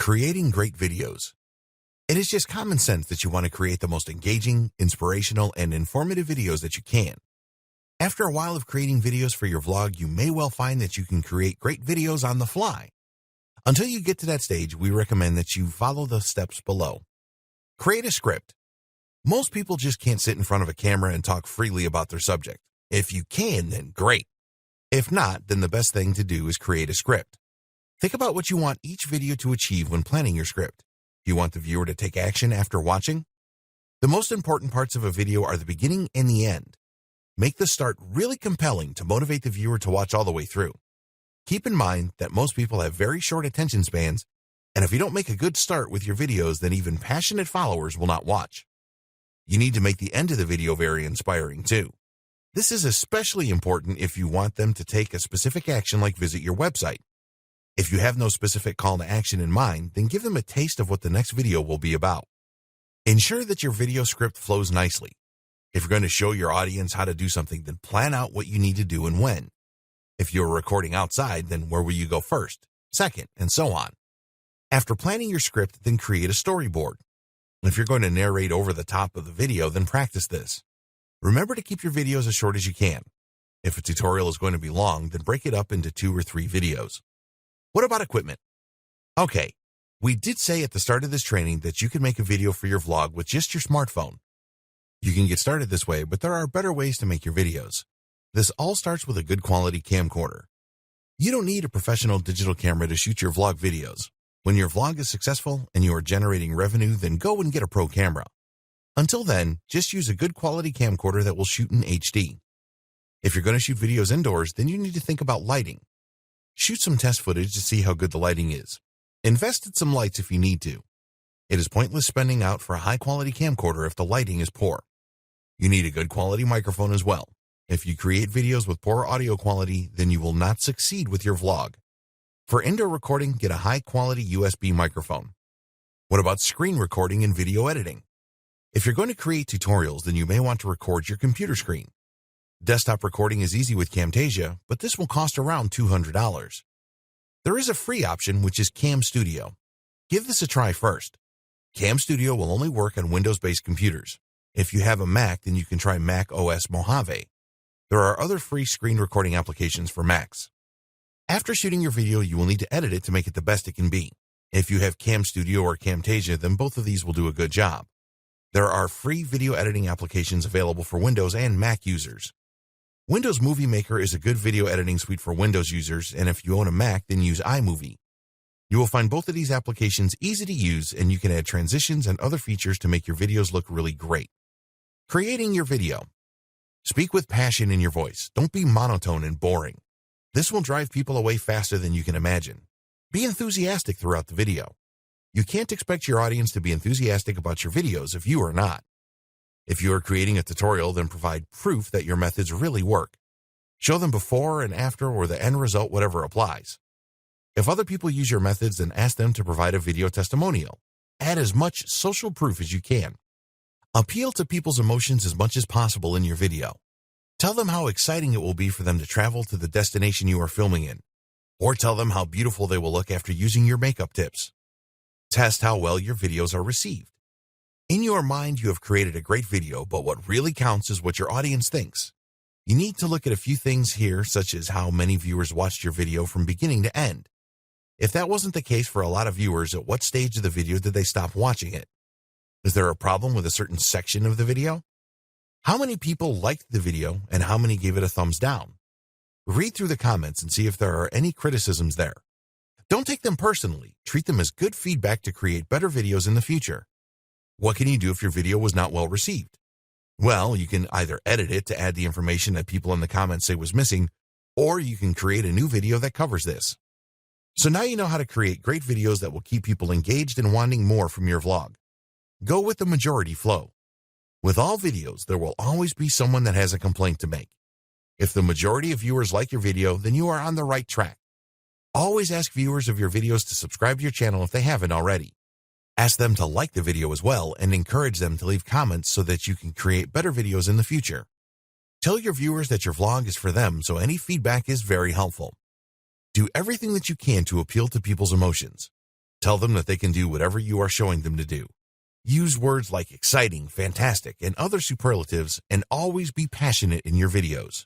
Creating great videos. It is just common sense that you want to create the most engaging, inspirational, and informative videos that you can. After a while of creating videos for your vlog, you may well find that you can create great videos on the fly. Until you get to that stage, we recommend that you follow the steps below. Create a script. Most people just can't sit in front of a camera and talk freely about their subject. If you can, then great. If not, then the best thing to do is create a script. Think about what you want each video to achieve when planning your script. Do you want the viewer to take action after watching? The most important parts of a video are the beginning and the end. Make the start really compelling to motivate the viewer to watch all the way through. Keep in mind that most people have very short attention spans, and if you don't make a good start with your videos, then even passionate followers will not watch. You need to make the end of the video very inspiring too. This is especially important if you want them to take a specific action like visit your website. If you have no specific call to action in mind, then give them a taste of what the next video will be about. Ensure that your video script flows nicely. If you're going to show your audience how to do something, then plan out what you need to do and when. If you're recording outside, then where will you go first, second, and so on. After planning your script, then create a storyboard. If you're going to narrate over the top of the video, then practice this. Remember to keep your videos as short as you can. If a tutorial is going to be long, then break it up into 2 or 3 videos. What about equipment? Okay, we did say at the start of this training that you can make a video for your vlog with just your smartphone. You can get started this way, but there are better ways to make your videos. This all starts with a good quality camcorder. You don't need a professional digital camera to shoot your vlog videos. When your vlog is successful and you are generating revenue, then go and get a pro camera. Until then, just use a good quality camcorder that will shoot in HD. If you're going to shoot videos indoors, then you need to think about lighting. Shoot some test footage to see how good the lighting is. Invest in some lights if you need to. It is pointless spending out for a high-quality camcorder if the lighting is poor. You need a good quality microphone as well. If you create videos with poor audio quality, then you will not succeed with your vlog. For indoor recording, get a high-quality USB microphone. What about screen recording and video editing? If you're going to create tutorials, then you may want to record your computer screen. Desktop recording is easy with Camtasia, but this will cost around $200. There is a free option, which is Cam Studio. Give this a try first. Cam Studio will only work on Windows-based computers. If you have a Mac, then you can try Mac OS Mojave. There are other free screen recording applications for Macs. After shooting your video, you will need to edit it to make it the best it can be. If you have Cam Studio or Camtasia, then both of these will do a good job. There are free video editing applications available for Windows and Mac users. Windows Movie Maker is a good video editing suite for Windows users, and if you own a Mac, then use iMovie. You will find both of these applications easy to use, and you can add transitions and other features to make your videos look really great. Creating your video. Speak with passion in your voice. Don't be monotone and boring. This will drive people away faster than you can imagine. Be enthusiastic throughout the video. You can't expect your audience to be enthusiastic about your videos if you are not. If you are creating a tutorial, then provide proof that your methods really work. Show them before and after or the end result, whatever applies. If other people use your methods, then ask them to provide a video testimonial. Add as much social proof as you can. Appeal to people's emotions as much as possible in your video. Tell them how exciting it will be for them to travel to the destination you are filming in, or tell them how beautiful they will look after using your makeup tips. Test how well your videos are received. In your mind, you have created a great video, but what really counts is what your audience thinks. You need to look at a few things here, such as how many viewers watched your video from beginning to end. If that wasn't the case for a lot of viewers, at what stage of the video did they stop watching it? Is there a problem with a certain section of the video? How many people liked the video and how many gave it a thumbs down? Read through the comments and see if there are any criticisms there. Don't take them personally. Treat them as good feedback to create better videos in the future. What can you do if your video was not well received? Well, you can either edit it to add the information that people in the comments say was missing, or you can create a new video that covers this. So now you know how to create great videos that will keep people engaged and wanting more from your vlog. Go with the majority flow. With all videos, there will always be someone that has a complaint to make. If the majority of viewers like your video, then you are on the right track. Always ask viewers of your videos to subscribe to your channel if they haven't already. Ask them to like the video as well and encourage them to leave comments so that you can create better videos in the future. Tell your viewers that your vlog is for them, so any feedback is very helpful. Do everything that you can to appeal to people's emotions. Tell them that they can do whatever you are showing them to do. Use words like exciting, fantastic, and other superlatives, and always be passionate in your videos.